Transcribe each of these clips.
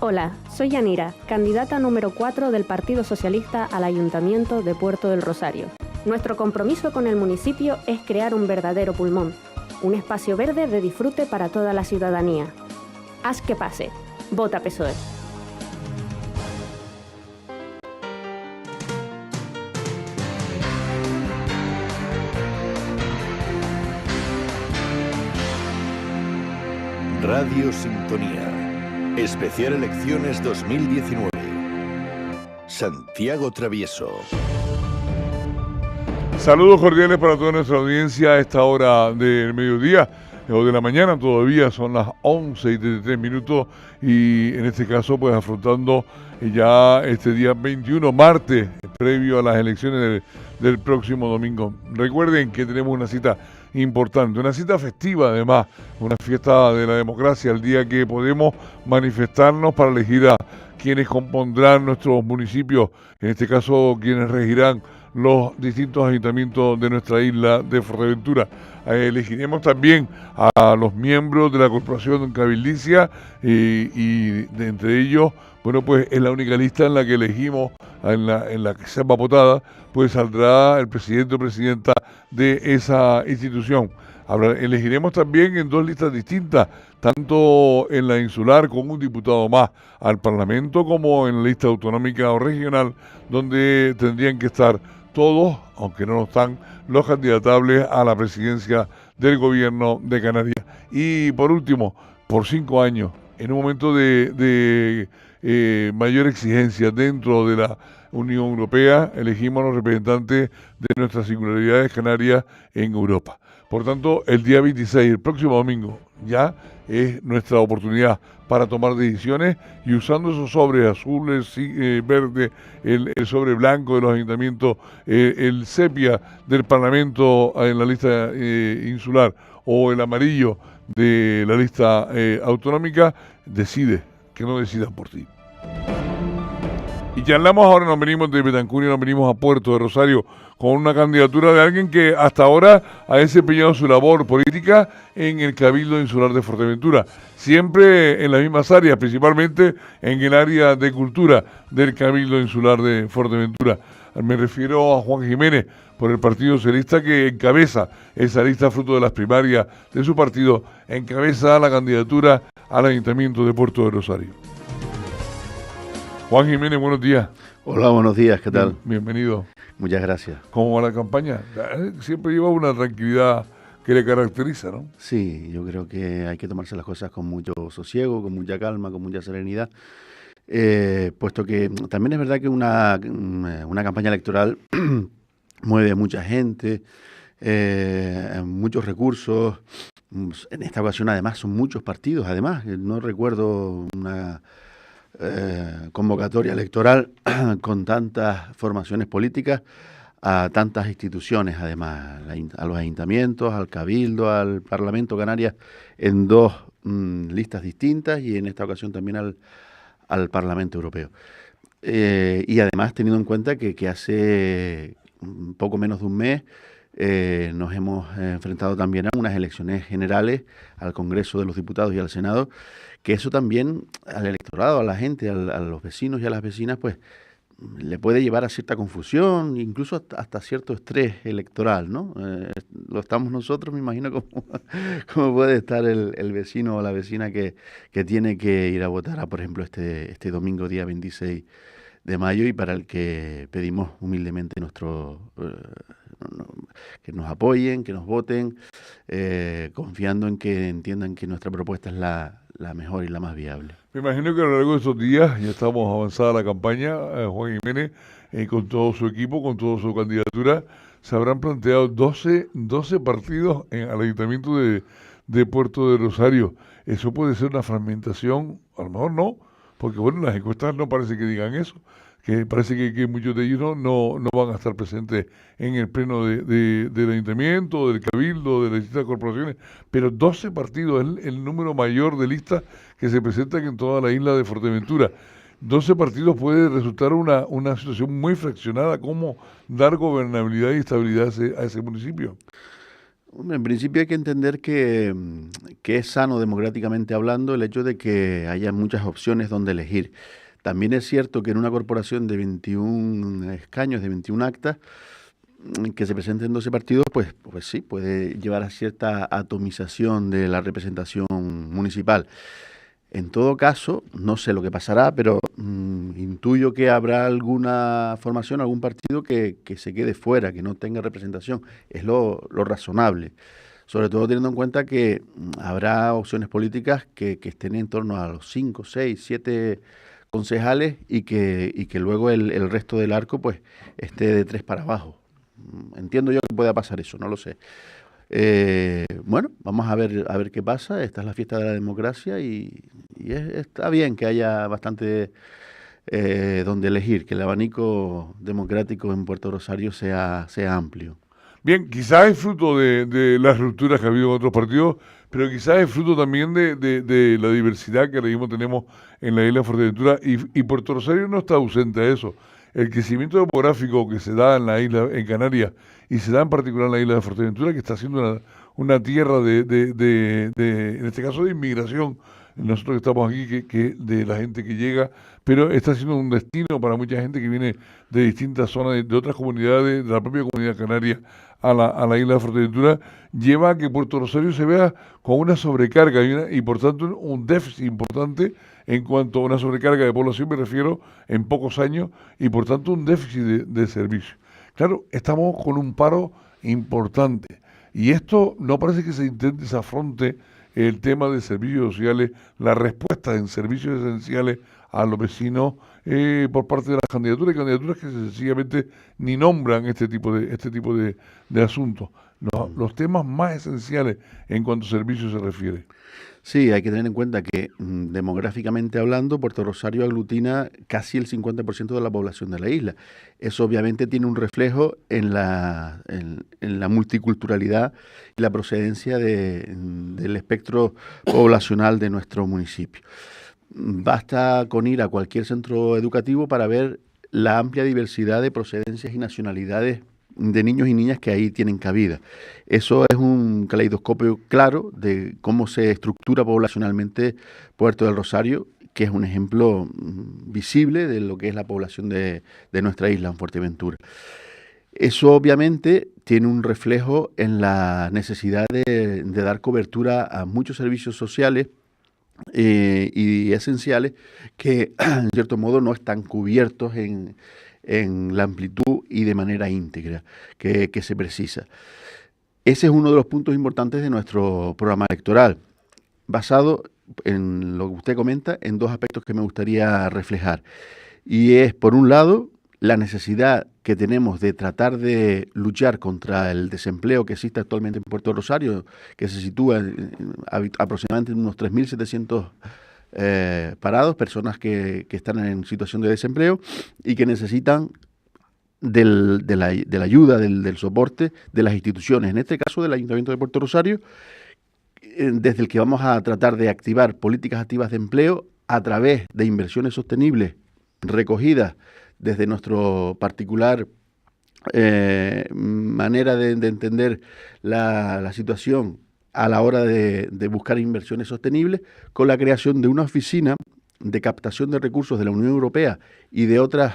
Hola, soy Yanira, candidata número 4 del Partido Socialista al Ayuntamiento de Puerto del Rosario. Nuestro compromiso con el municipio es crear un verdadero pulmón, un espacio verde de disfrute para toda la ciudadanía. Haz que pase. Vota PSOE. Radio Sintonía. Especial Elecciones 2019. Santiago Travieso. Saludos cordiales para toda nuestra audiencia a esta hora del mediodía o de la mañana. Todavía son las 11:33 y en este caso pues afrontando ya este día 21, martes, previo a las elecciones del próximo domingo. Recuerden que tenemos una cita importante, una cita festiva además, una fiesta de la democracia, el día que podemos manifestarnos para elegir a quienes compondrán nuestros municipios, en este caso quienes regirán los distintos ayuntamientos de nuestra isla de Fuerteventura. Elegiremos también a los miembros de la Corporación Cabildicia y de entre ellos, bueno, pues es la única lista en la que elegimos, en la que sea votada, pues saldrá el presidente o presidenta de esa institución. Elegiremos también en dos listas distintas, tanto en la insular con un diputado más al Parlamento como en la lista autonómica o regional, donde tendrían que estar todos, aunque no lo están, los candidatables a la presidencia del gobierno de Canarias. Y por último, por 5 años, en un momento de mayor exigencia dentro de la Unión Europea, elegimos a los representantes de nuestras singularidades canarias en Europa. Por tanto, el día 26, el próximo domingo, ya es nuestra oportunidad para tomar decisiones y usando esos sobres azules, verdes, el sobre blanco de los ayuntamientos, el sepia del Parlamento en la lista insular o el amarillo de la lista autonómica, decide, que no decidan por ti. Y charlamos ahora, nos venimos de Betancur y nos venimos a Puerto de Rosario con una candidatura de alguien que hasta ahora ha desempeñado su labor política en el Cabildo Insular de Fuerteventura, siempre en las mismas áreas, principalmente en el área de cultura del Cabildo Insular de Fuerteventura. Me refiero a Juan Jiménez, por el Partido Socialista, que encabeza esa lista fruto de las primarias de su partido, encabeza la candidatura al Ayuntamiento de Puerto de Rosario. Juan Jiménez, buenos días. Hola, buenos días, ¿qué tal? Bienvenido. Muchas gracias. ¿Cómo va la campaña? Siempre lleva una tranquilidad que le caracteriza, ¿no? Sí, yo creo que hay que tomarse las cosas con mucho sosiego, con mucha calma, con mucha serenidad, puesto que también es verdad que una campaña electoral mueve a mucha gente, muchos recursos. En esta ocasión, además, son muchos partidos. Además, no recuerdo una convocatoria electoral con tantas formaciones políticas, a tantas instituciones, además, a los ayuntamientos, al Cabildo, al Parlamento Canarias, en dos listas distintas y en esta ocasión también al Parlamento Europeo. Y además, teniendo en cuenta que hace poco menos de un mes nos hemos enfrentado también a unas elecciones generales, al Congreso de los Diputados y al Senado, que eso también al electorado, a la gente, a los vecinos y a las vecinas, pues le puede llevar a cierta confusión, incluso hasta cierto estrés electoral, ¿no? Lo estamos nosotros, me imagino, cómo puede estar el vecino o la vecina que tiene que ir a votar, por ejemplo, este domingo, día 26 de mayo, y para el que pedimos humildemente que nos apoyen, que nos voten, confiando en que entiendan que nuestra propuesta es la mejor y la más viable. Me imagino que a lo largo de estos días, ya estamos avanzada la campaña, Juan Jiménez, con todo su equipo, con toda su candidatura, se habrán planteado 12 partidos al Ayuntamiento de Puerto de Rosario. Eso puede ser una fragmentación, a lo mejor no, porque bueno, las encuestas no parece que digan eso, que parece que muchos de ellos no van a estar presentes en el pleno del ayuntamiento, del cabildo, de las distintas corporaciones, pero 12 partidos es el número mayor de listas que se presentan en toda la isla de Fuerteventura. 12 partidos puede resultar una situación muy fraccionada. ¿Cómo dar gobernabilidad y estabilidad a ese municipio? Hombre, en principio hay que entender que es sano democráticamente hablando el hecho de que haya muchas opciones donde elegir. También es cierto que en una corporación de 21 escaños, de 21 actas, que se presenten 12 partidos, pues sí, puede llevar a cierta atomización de la representación municipal. En todo caso, no sé lo que pasará, pero intuyo que habrá alguna formación, algún partido que se quede fuera, que no tenga representación. Es lo razonable. Sobre todo teniendo en cuenta que habrá opciones políticas que estén en torno a los 5, 6, 7 concejales y que luego el resto del arco pues esté de 3 para abajo. Entiendo yo que pueda pasar eso, no lo sé. Bueno, vamos a ver qué pasa. Esta es la fiesta de la democracia y está bien que haya bastante donde elegir, que el abanico democrático en Puerto Rosario sea amplio. Bien, quizás es fruto de las rupturas que ha habido en otros partidos, pero quizás es fruto también de la diversidad que ahora mismo tenemos en la isla de Fuerteventura y Puerto Rosario no está ausente a eso. El crecimiento demográfico que se da en la isla, en Canarias, y se da en particular en la isla de Fuerteventura, que está siendo una tierra en este caso, de inmigración. Nosotros que estamos aquí, que de la gente que llega, pero está siendo un destino para mucha gente que viene de distintas zonas, de otras comunidades, de la propia comunidad canaria a la isla de Fuerteventura, lleva a que Puerto Rosario se vea con una sobrecarga y por tanto un déficit importante en cuanto a una sobrecarga de población, me refiero, en pocos años, y por tanto un déficit de servicio. Claro, estamos con un paro importante y esto no parece que se afronte el tema de servicios sociales, la respuesta en servicios esenciales a los vecinos por parte de las candidaturas, y candidaturas que sencillamente ni nombran este tipo de asuntos. Los temas más esenciales en cuanto a servicios se refiere. Sí, hay que tener en cuenta que demográficamente hablando, Puerto Rosario aglutina casi el 50% de la población de la isla. Eso obviamente tiene un reflejo en la multiculturalidad y la procedencia del espectro poblacional de nuestro municipio. Basta con ir a cualquier centro educativo para ver la amplia diversidad de procedencias y nacionalidades de niños y niñas que ahí tienen cabida. Eso es un caleidoscopio claro de cómo se estructura poblacionalmente Puerto del Rosario, que es un ejemplo visible de lo que es la población de nuestra isla en Fuerteventura. Eso obviamente tiene un reflejo en la necesidad de dar cobertura a muchos servicios sociales y esenciales que en cierto modo no están cubiertos en la amplitud y de manera íntegra que se precisa. Ese es uno de los puntos importantes de nuestro programa electoral, basado en lo que usted comenta, en 2 aspectos que me gustaría reflejar. Y es, por un lado, la necesidad que tenemos de tratar de luchar contra el desempleo que existe actualmente en Puerto Rosario, que se sitúa aproximadamente en unos 3.700 parados, personas que están en situación de desempleo y que necesitan de la ayuda, del soporte de las instituciones, en este caso del Ayuntamiento de Puerto Rosario, desde el que vamos a tratar de activar políticas activas de empleo a través de inversiones sostenibles recogidas desde nuestro particular manera de entender la situación a la hora de buscar inversiones sostenibles, con la creación de una oficina de captación de recursos de la Unión Europea y de otras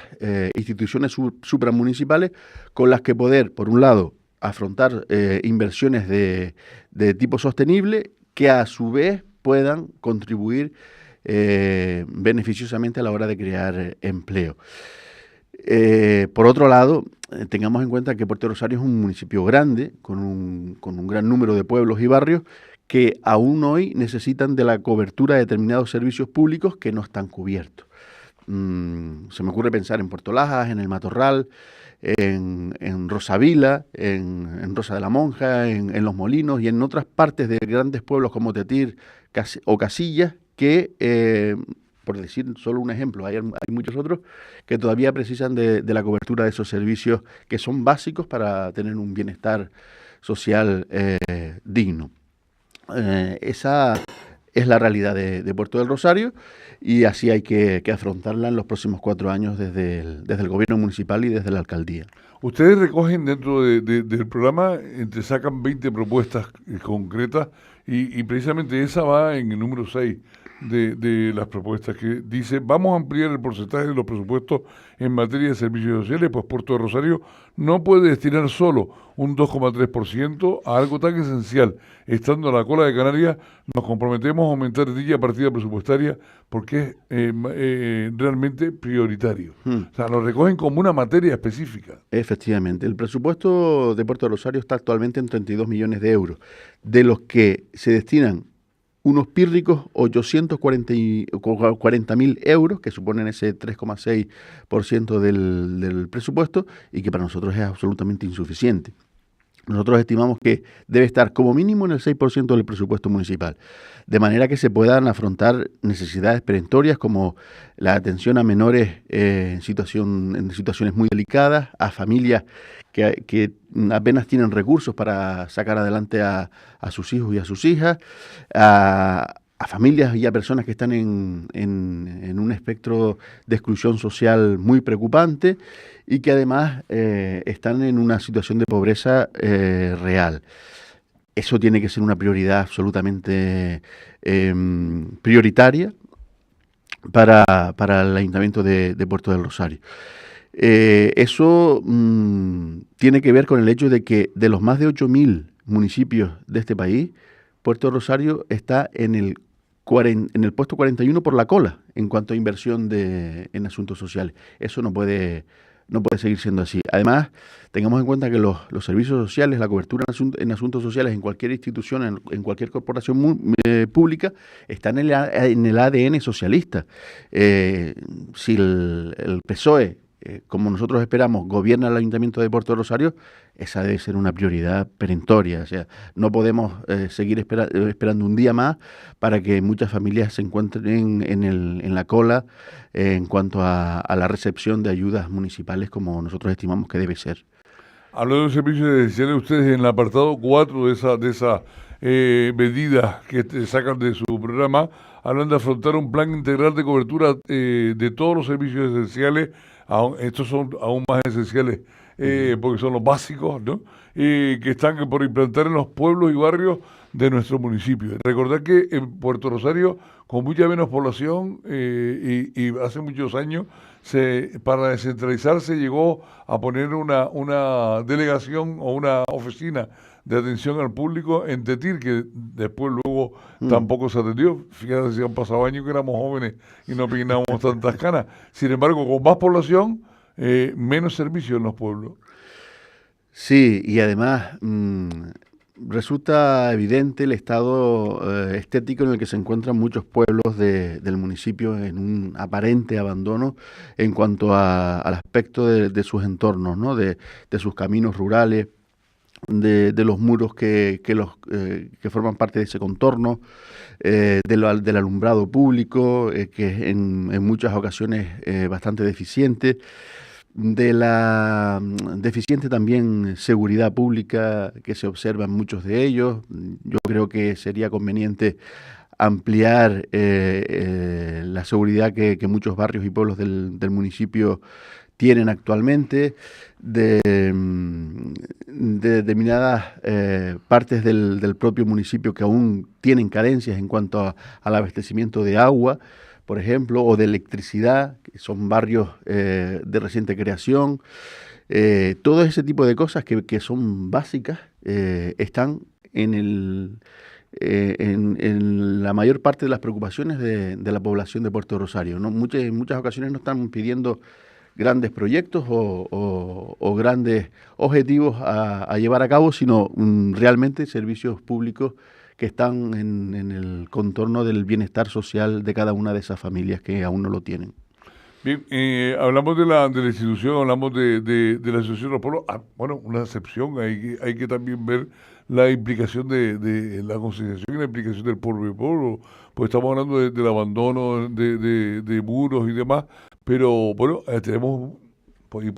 instituciones supramunicipales con las que poder, por un lado, afrontar inversiones de tipo sostenible que a su vez puedan contribuir beneficiosamente a la hora de crear empleo. Por otro lado, tengamos en cuenta que Puerto Rosario es un municipio grande, con un gran número de pueblos y barrios que aún hoy necesitan de la cobertura de determinados servicios públicos que no están cubiertos. Se me ocurre pensar en Puerto Lajas, en El Matorral, en Rosavila, en Rosa de la Monja, en Los Molinos y en otras partes de grandes pueblos como Tetir o Casillas que, por decir solo un ejemplo, hay muchos otros que todavía precisan de la cobertura de esos servicios que son básicos para tener un bienestar social digno. Esa es la realidad de Puerto del Rosario y así hay que afrontarla en los próximos 4 años desde el gobierno municipal y desde la alcaldía. Ustedes recogen dentro del programa, te sacan 20 propuestas concretas y precisamente esa va en el número 6 de las propuestas que dice, vamos a ampliar el porcentaje de los presupuestos en materia de servicios sociales, pues Puerto de Rosario no puede destinar solo un 2,3% a algo tan esencial. Estando a la cola de Canarias, nos comprometemos a aumentar dicha partida presupuestaria porque es realmente prioritario. O sea, lo recogen como una materia específica. Efectivamente, el presupuesto de Puerto de Rosario está actualmente en 32 millones de euros, de los que se destinan unos pírricos 840.000 euros, que suponen ese 3,6% del presupuesto y que para nosotros es absolutamente insuficiente. Nosotros estimamos que debe estar como mínimo en el 6% del presupuesto municipal, de manera que se puedan afrontar necesidades perentorias como la atención a menores en situaciones muy delicadas, a familias que apenas tienen recursos para sacar adelante a sus hijos y a sus hijas, a familias y a personas que están en un espectro de exclusión social muy preocupante y que además están en una situación de pobreza real. Eso tiene que ser una prioridad absolutamente prioritaria para el Ayuntamiento de Puerto del Rosario. Eso tiene que ver con el hecho de que de los más de 8.000 municipios de este país, Puerto del Rosario está en el puesto 41 por la cola en cuanto a inversión en asuntos sociales. Eso no puede seguir siendo así. Además, tengamos en cuenta que los servicios sociales, la cobertura en asuntos sociales en cualquier institución, en cualquier corporación pública, está en el ADN socialista. Si el PSOE, como nosotros esperamos, gobierna el Ayuntamiento de Puerto de Rosario, esa debe ser una prioridad perentoria. O sea, no podemos seguir esperando un día más para que muchas familias se encuentren en la cola en cuanto a la recepción de ayudas municipales como nosotros estimamos que debe ser. Hablando de servicios esenciales, ustedes en el apartado 4 de esa medida que sacan de su programa, hablan de afrontar un plan integral de cobertura de todos los servicios esenciales. Estos son aún más esenciales porque son los básicos, ¿no? Que están por implantar en los pueblos y barrios de nuestro municipio. Recordad que en Puerto Rosario, con mucha menos población y hace muchos años, para descentralizarse llegó a poner una delegación o una oficina de atención al público en Tetir, que después luego tampoco se atendió. Fíjate si han pasado años que éramos jóvenes y no peinábamos tantas canas. Sin embargo, con más población, menos servicios en los pueblos. Sí, y además resulta evidente el estado estético en el que se encuentran muchos pueblos del municipio en un aparente abandono en cuanto al aspecto de sus entornos, ¿no? De sus caminos rurales, de los muros que forman parte de ese contorno, del alumbrado público, que en muchas ocasiones bastante deficiente, de la deficiente también seguridad pública que se observa en muchos de ellos. Yo creo que sería conveniente ampliar la seguridad que muchos barrios y pueblos del municipio tienen actualmente, de determinadas partes del propio municipio que aún tienen carencias en cuanto al abastecimiento de agua, por ejemplo, o de electricidad, que son barrios de reciente creación. Todo ese tipo de cosas que son básicas están en la mayor parte de las preocupaciones de la población de Puerto Rosario, ¿no? En muchas ocasiones no están pidiendo grandes proyectos o grandes objetivos a llevar a cabo, sino realmente servicios públicos que están en el contorno del bienestar social de cada una de esas familias que aún no lo tienen. Bien, hablamos de la institución, hablamos de la Asociación de los Pueblos. Bueno, una excepción, hay que también ver la implicación de la concienciación y la implicación del pueblo, pues estamos hablando del abandono de muros y demás, pero bueno, tenemos, pues,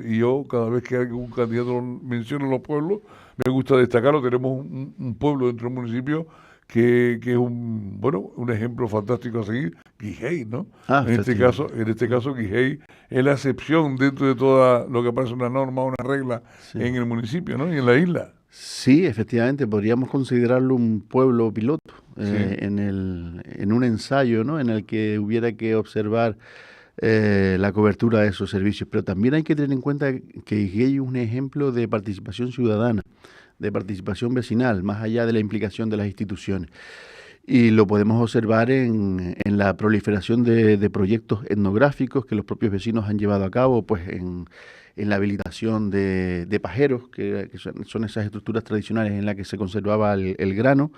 y yo cada vez que algún candidato menciona los pueblos, me gusta destacarlo. Tenemos un pueblo dentro del municipio que es un ejemplo fantástico a seguir, Guigey, ¿no? En este caso, Guigey es la excepción dentro de toda lo que parece una norma, una regla en el municipio, ¿no? Y en la isla. Sí, efectivamente, podríamos considerarlo un pueblo piloto en un ensayo, ¿no? En el que hubiera que observar la cobertura de esos servicios, pero también hay que tener en cuenta que Higuey es un ejemplo de participación ciudadana, de participación vecinal, más allá de la implicación de las instituciones. Y lo podemos observar en la proliferación de proyectos etnográficos que los propios vecinos han llevado a cabo, pues en la habilitación de pajeros, que son esas estructuras tradicionales en las que se conservaba el grano,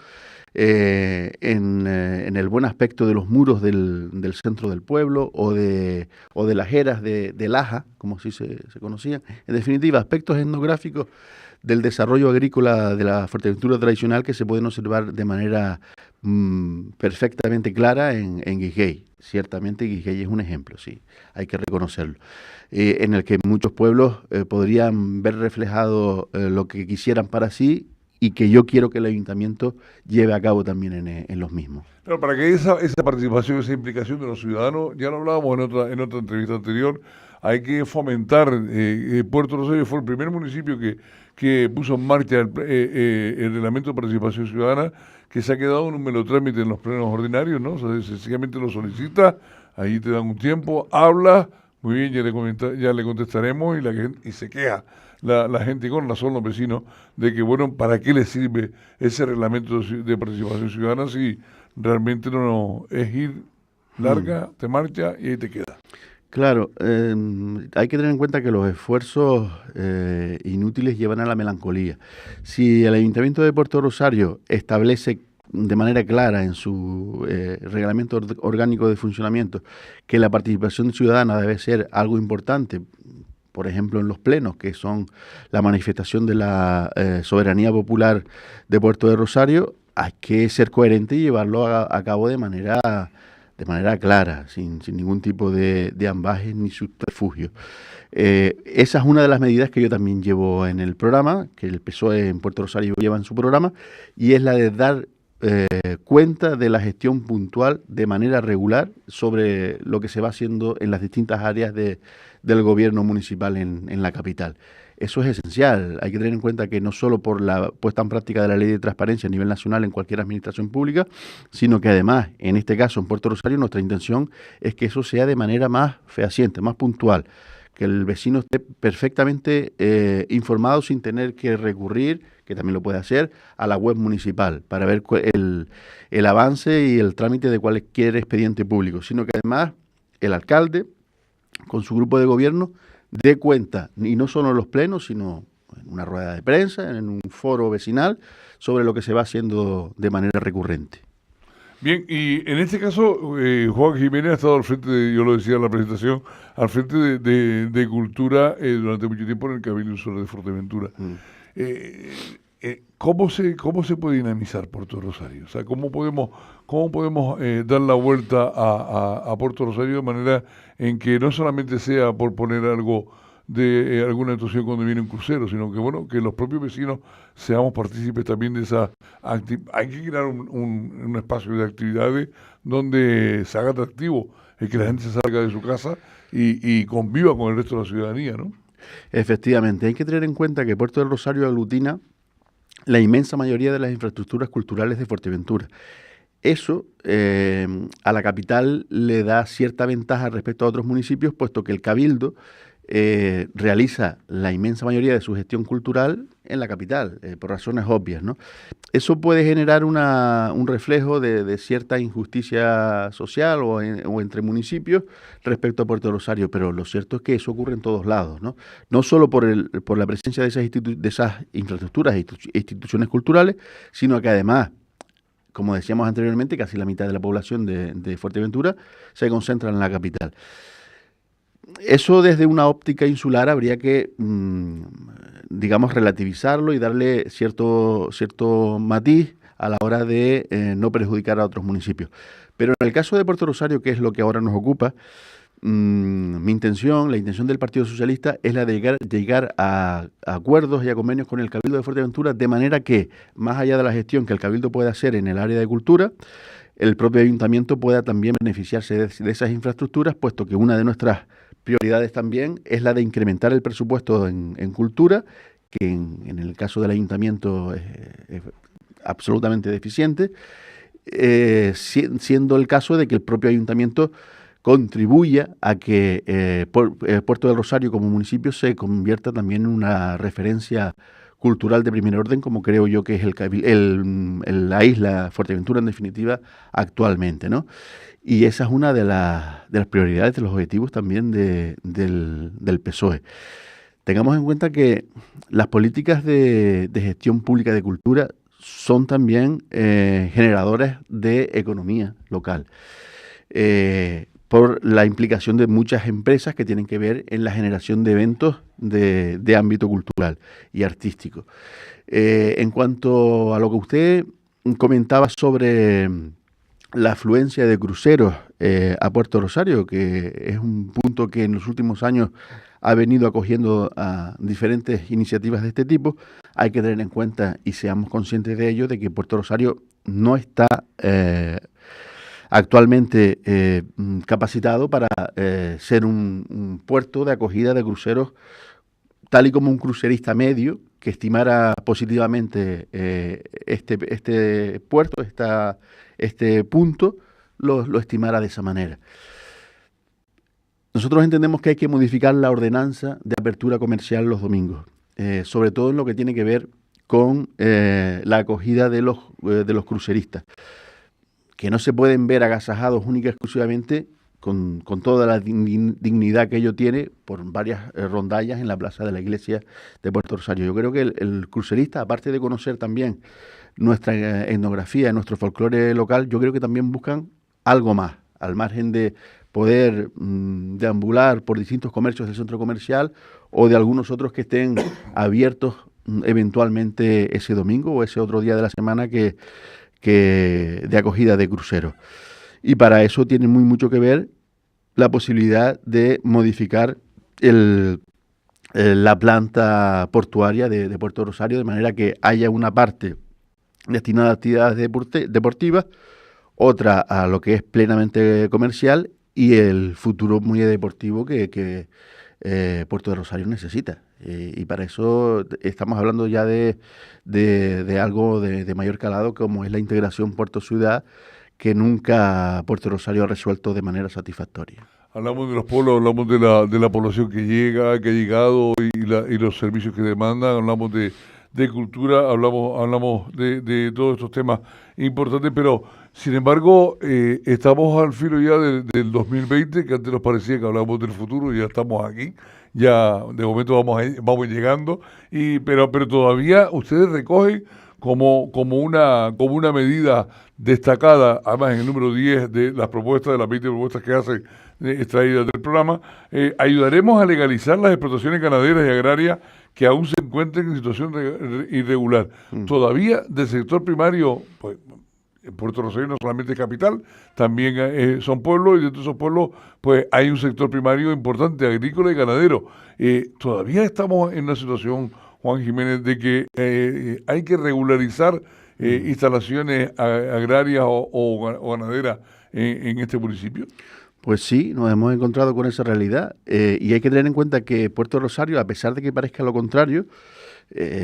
en el buen aspecto de los muros del centro del pueblo o de las eras de laja, como así se conocían. En definitiva, aspectos etnográficos del desarrollo agrícola de la Fuerteventura tradicional que se pueden observar de manera perfectamente clara en Guigey. Ciertamente Guigey es un ejemplo, sí, hay que reconocerlo, en el que muchos pueblos podrían ver reflejado lo que quisieran para sí y que yo quiero que el ayuntamiento lleve a cabo también en los mismos. Pero para que esa participación, esa implicación de los ciudadanos, ya lo hablábamos en otra entrevista anterior, hay que fomentar. Puerto Rosario fue el primer municipio que puso en marcha el reglamento de participación ciudadana, que se ha quedado en un mero trámite en los plenos ordinarios, ¿no? O sea, sencillamente lo solicita, ahí te dan un tiempo, habla, muy bien, ya le contestaremos y se queja la gente, con razón los vecinos, de que, bueno, ¿para qué le sirve ese reglamento de participación ciudadana si realmente no es ir, larga, te marcha y ahí te queda? Claro, hay que tener en cuenta que los esfuerzos inútiles llevan a la melancolía. Si el Ayuntamiento de Puerto Rosario establece de manera clara en su reglamento orgánico de funcionamiento que la participación ciudadana debe ser algo importante, por ejemplo en los plenos, que son la manifestación de la soberanía popular de Puerto de Rosario, hay que ser coherente y llevarlo a cabo de manera clara, sin ningún tipo de ambajes ni subterfugio. Esa es una de las medidas que yo también llevo en el programa, que el PSOE en Puerto Rosario lleva en su programa, y es la de dar cuenta de la gestión puntual de manera regular sobre lo que se va haciendo en las distintas áreas del gobierno municipal en la capital. Eso es esencial. Hay que tener en cuenta que no solo por la puesta en práctica de la ley de transparencia a nivel nacional en cualquier administración pública, sino que además, en este caso, en Puerto Rosario, nuestra intención es que eso sea de manera más fehaciente, más puntual, que el vecino esté perfectamente informado sin tener que recurrir, que también lo puede hacer, a la web municipal para ver el avance y el trámite de cualquier expediente público, sino que además el alcalde, con su grupo de gobierno, dé cuenta, y no solo en los plenos, sino en una rueda de prensa, en un foro vecinal, sobre lo que se va haciendo de manera recurrente. Bien, y en este caso, Juan Jiménez ha estado al frente, yo lo decía en la presentación, al frente de Cultura durante mucho tiempo en el Cabildo Insular de Fuerteventura. ¿Cómo se puede dinamizar Puerto Rosario? O sea, ¿cómo podemos dar la vuelta a Puerto Rosario de manera en que no solamente sea por poner algo de alguna actuación cuando viene un crucero, sino que, bueno, que los propios vecinos seamos partícipes también de esa actividad? Hay que crear un espacio de actividades donde se haga atractivo el que la gente se salga de su casa y conviva con el resto de la ciudadanía, ¿no? Efectivamente, hay que tener en cuenta que Puerto del Rosario aglutina la inmensa mayoría de las infraestructuras culturales de Fuerteventura. Eso a la capital le da cierta ventaja respecto a otros municipios, puesto que el Cabildo realiza la inmensa mayoría de su gestión cultural en la capital, por razones obvias, ¿no? Eso puede generar un reflejo de cierta injusticia social o entre municipios respecto a Puerto Rosario, pero lo cierto es que eso ocurre en todos lados, ¿no? No solo por la presencia de esas infraestructuras e instituciones culturales, sino que además, como decíamos anteriormente, casi la mitad de la población de Fuerteventura se concentra en la capital. Eso desde una óptica insular habría que, digamos, relativizarlo y darle cierto matiz a la hora de no perjudicar a otros municipios. Pero en el caso de Puerto Rosario, que es lo que ahora nos ocupa, mi intención, la intención del Partido Socialista es la de llegar a acuerdos y a convenios con el Cabildo de Fuerteventura, de manera que, más allá de la gestión que el Cabildo puede hacer en el área de cultura, el propio ayuntamiento pueda también beneficiarse de esas infraestructuras, puesto que una de nuestras prioridades también es la de incrementar el presupuesto en cultura, que en el caso del ayuntamiento es absolutamente deficiente, siendo el caso de que el propio ayuntamiento contribuya a que Puerto del Rosario como municipio se convierta también en una referencia cultural de primer orden, como creo yo que es la isla Fuerteventura en definitiva actualmente, ¿no? Y esa es una de las prioridades, de los objetivos también del PSOE. Tengamos en cuenta que las políticas de gestión pública de cultura son también generadores de economía local, por la implicación de muchas empresas que tienen que ver en la generación de eventos de ámbito cultural y artístico. En cuanto a lo que usted comentaba sobre la afluencia de cruceros a Puerto Rosario, que es un punto que en los últimos años ha venido acogiendo a diferentes iniciativas de este tipo, hay que tener en cuenta y seamos conscientes de ello, de que Puerto Rosario no está actualmente capacitado para ser un puerto de acogida de cruceros, tal y como un crucerista medio que estimara positivamente este puerto, este punto, lo estimara de esa manera. Nosotros entendemos que hay que modificar la ordenanza de apertura comercial los domingos, sobre todo en lo que tiene que ver con la acogida de los cruceristas, que no se pueden ver agasajados única y exclusivamente con toda la dignidad que ello tiene por varias rondallas en la plaza de la iglesia de Puerto Rosario. Yo creo que el crucerista, aparte de conocer también nuestra etnografía, nuestro folclore local, yo creo que también buscan algo más, al margen de poder deambular por distintos comercios del centro comercial o de algunos otros que estén abiertos eventualmente ese domingo o ese otro día de la semana que de acogida de cruceros. Y para eso tiene mucho que ver la posibilidad de modificar la planta portuaria de Puerto Rosario, de manera que haya una parte destinada a actividades deportivas, otra a lo que es plenamente comercial y el futuro muy deportivo que Puerto de Rosario necesita. Y para eso estamos hablando ya de algo de mayor calado, como es la integración puerto-ciudad, que nunca Puerto Rosario ha resuelto de manera satisfactoria. Hablamos de los pueblos, hablamos de la población que llega, que ha llegado y los servicios que demandan, hablamos de cultura, hablamos de todos estos temas importantes, pero sin embargo estamos al filo ya del 2020, que antes nos parecía que hablábamos del futuro, y ya estamos aquí, ya de momento vamos llegando, pero todavía ustedes recogen como una medida destacada, además en el número 10 de las propuestas, de las 20 propuestas que hacen extraídas del programa, ayudaremos a legalizar las explotaciones ganaderas y agrarias que aún se encuentren en situación irregular. Todavía del sector primario, pues Puerto Rosario no solamente es capital, también son pueblos, y dentro de esos pueblos pues hay un sector primario importante, agrícola y ganadero. Todavía estamos en una situación, Juan Jiménez, de que hay que regularizar instalaciones agrarias o ganaderas en este municipio. Pues sí, nos hemos encontrado con esa realidad y hay que tener en cuenta que Puerto Rosario, a pesar de que parezca lo contrario,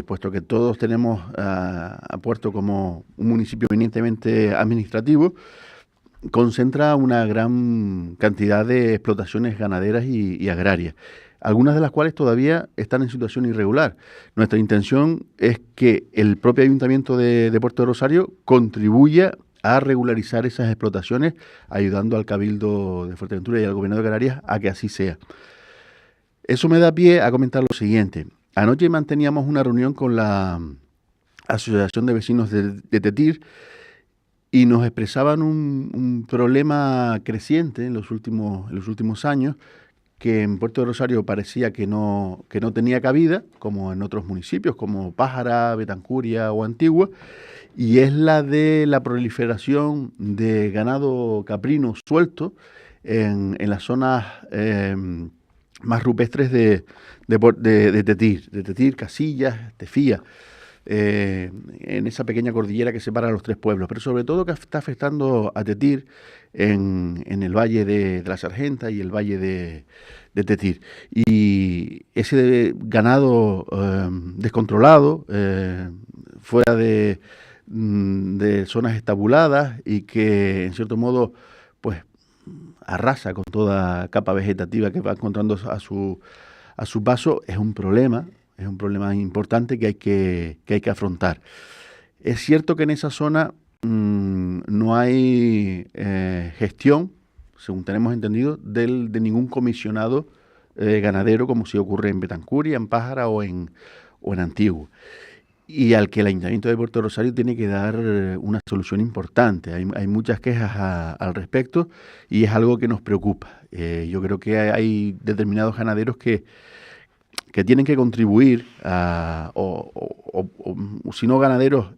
puesto que todos tenemos a Puerto como un municipio eminentemente administrativo, concentra una gran cantidad de explotaciones ganaderas y agrarias, algunas de las cuales todavía están en situación irregular. Nuestra intención es que el propio Ayuntamiento de Puerto Rosario contribuya a regularizar esas explotaciones, ayudando al Cabildo de Fuerteventura y al Gobierno de Canarias a que así sea. Eso me da pie a comentar lo siguiente. Anoche manteníamos una reunión con la Asociación de Vecinos de Tetir y nos expresaban un problema creciente en los últimos años, que en Puerto de Rosario parecía que no tenía cabida, como en otros municipios, como Pájara, Betancuria o Antigua, y es la de la proliferación de ganado caprino suelto en las zonas más rupestres de Tetir, Casillas, Tefía, en esa pequeña cordillera que separa los tres pueblos, pero sobre todo que está afectando a Tetir en el valle de la Sargenta y el valle de Tetir. Y ese ganado descontrolado, fuera de zonas estabuladas y que en cierto modo pues arrasa con toda capa vegetativa que va encontrando a su paso, es un problema importante que hay que afrontar. Es cierto que en esa zona no hay gestión, según tenemos entendido, de ningún comisionado ganadero, como si ocurre en Betancuria, en Pájara o en Antigua, y al que el Ayuntamiento de Puerto Rosario tiene que dar una solución importante. Hay muchas quejas al respecto y es algo que nos preocupa. Yo creo que hay determinados ganaderos que tienen que contribuir o si no ganaderos,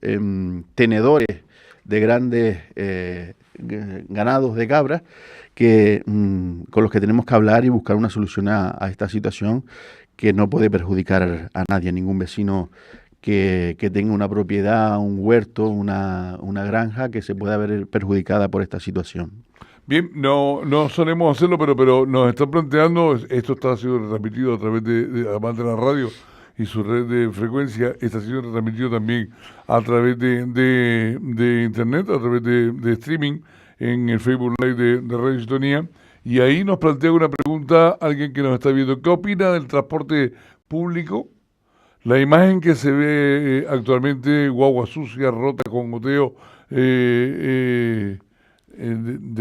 tenedores de grandes ganados de cabras, con los que tenemos que hablar y buscar una solución a esta situación que no puede perjudicar a nadie, a ningún vecino que tenga una propiedad, un huerto, una granja que se pueda ver perjudicada por esta situación. Bien, no solemos hacerlo, pero nos están planteando, esto está siendo transmitido a través además de la radio y su red de frecuencia, está siendo transmitido también a través de internet, a través de streaming, en el Facebook Live de Radio Sintonía, y ahí nos plantea una pregunta alguien que nos está viendo. ¿Qué opina del transporte público? La imagen que se ve actualmente, guagua sucia, rota, con goteo de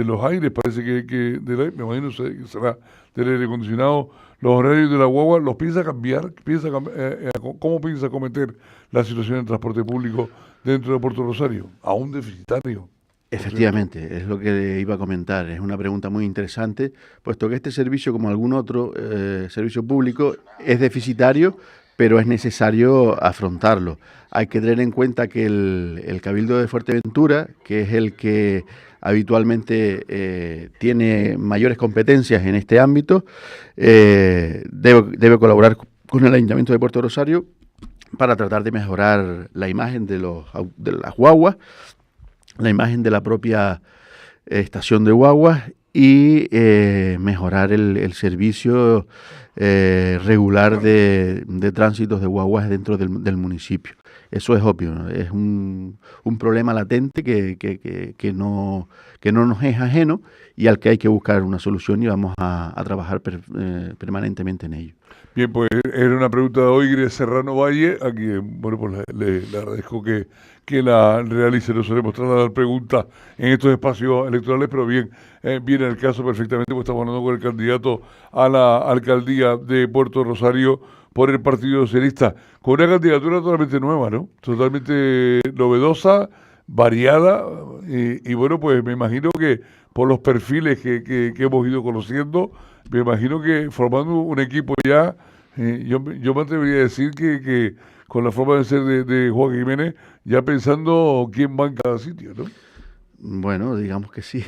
los aires, parece que me imagino que será del aire acondicionado, los horarios de la guagua, ¿los piensa cambiar? ¿Cómo piensa cometer la situación del transporte público dentro de Puerto Rosario? ¿Aún deficitario? Efectivamente, es lo que iba a comentar. Es una pregunta muy interesante, puesto que este servicio, como algún otro servicio público, es deficitario, pero es necesario afrontarlo. Hay que tener en cuenta que el Cabildo de Fuerteventura, que es el que habitualmente tiene mayores competencias en este ámbito, debe colaborar con el Ayuntamiento de Puerto Rosario para tratar de mejorar la imagen de las guaguas, la imagen de la propia estación de guaguas y mejorar el servicio regular de tránsitos de guaguas dentro del municipio. Eso es obvio, ¿no? Es un problema latente que no nos es ajeno y al que hay que buscar una solución, y vamos a trabajar permanentemente en ello. Bien, pues era una pregunta de Oigre Serrano Valle, a quien, bueno, pues le agradezco que la realice. No solemos trasladar preguntas en estos espacios electorales, pero bien, viene el caso perfectamente, porque estamos hablando con el candidato a la alcaldía de Puerto Rosario por el Partido Socialista, con una candidatura totalmente nueva, ¿no? Totalmente novedosa, variada, y bueno, pues me imagino que por los perfiles que hemos ido conociendo, me imagino que formando un equipo ya, yo me atrevería a decir que con la forma de ser de Juan Jiménez, ya pensando quién va en cada sitio, ¿no? Bueno, digamos que sí.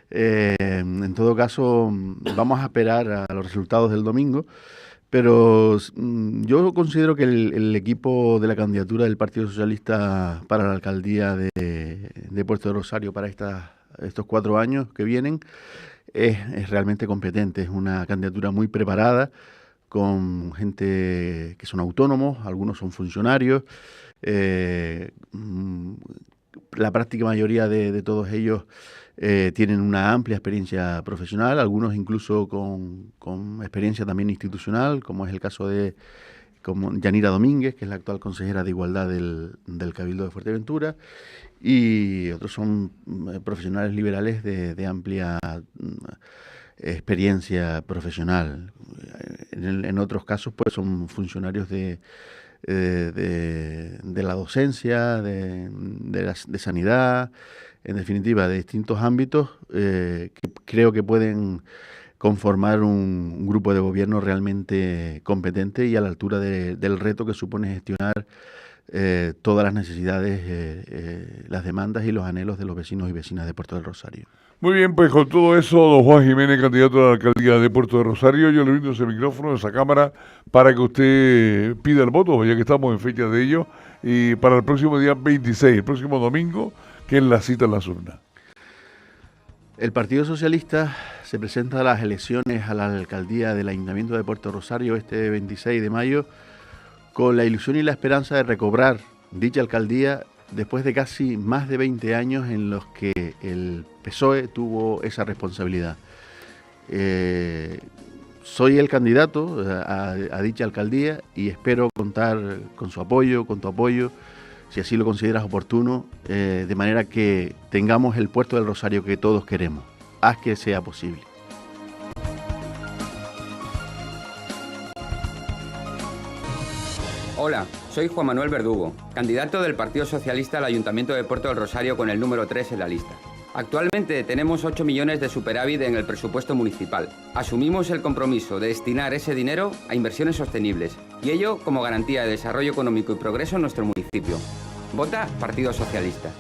En todo caso, vamos a esperar a los resultados del domingo, pero yo considero que el equipo de la candidatura del Partido Socialista para la alcaldía de Puerto Rosario para estos 4 años que vienen es realmente competente. Es una candidatura muy preparada, con gente que son autónomos, algunos son funcionarios. La práctica mayoría de todos ellos tienen una amplia experiencia profesional, algunos incluso con experiencia también institucional, como es el caso de Yanira Domínguez, que es la actual consejera de Igualdad del Cabildo de Fuerteventura, y otros son profesionales liberales de amplia experiencia profesional. En otros casos, pues son funcionarios de la docencia, de sanidad, en definitiva, de distintos ámbitos que creo que pueden conformar un grupo de gobierno realmente competente y a la altura del reto que supone gestionar todas las necesidades, las demandas y los anhelos de los vecinos y vecinas de Puerto del Rosario. Muy bien, pues con todo eso, don Juan Jiménez, candidato a la alcaldía de Puerto de Rosario, yo le brindo ese micrófono, esa cámara, para que usted pida el voto, ya que estamos en fecha de ello, y para el próximo día 26, el próximo domingo, que es la cita en las urnas. El Partido Socialista se presenta a las elecciones a la alcaldía del Ayuntamiento de Puerto Rosario este 26 de mayo con la ilusión y la esperanza de recobrar dicha alcaldía después de casi más de 20 años en los que el PSOE tuvo esa responsabilidad. Soy el candidato a dicha alcaldía y espero contar con su apoyo, con tu apoyo, si así lo consideras oportuno, de manera que tengamos el puerto del Rosario que todos queremos. Haz que sea posible. Hola, soy Juan Manuel Verdugo, candidato del Partido Socialista al Ayuntamiento de Puerto del Rosario con el número 3 en la lista. Actualmente tenemos 8 millones de superávit en el presupuesto municipal. Asumimos el compromiso de destinar ese dinero a inversiones sostenibles y ello como garantía de desarrollo económico y progreso en nuestro municipio. Vota Partido Socialista.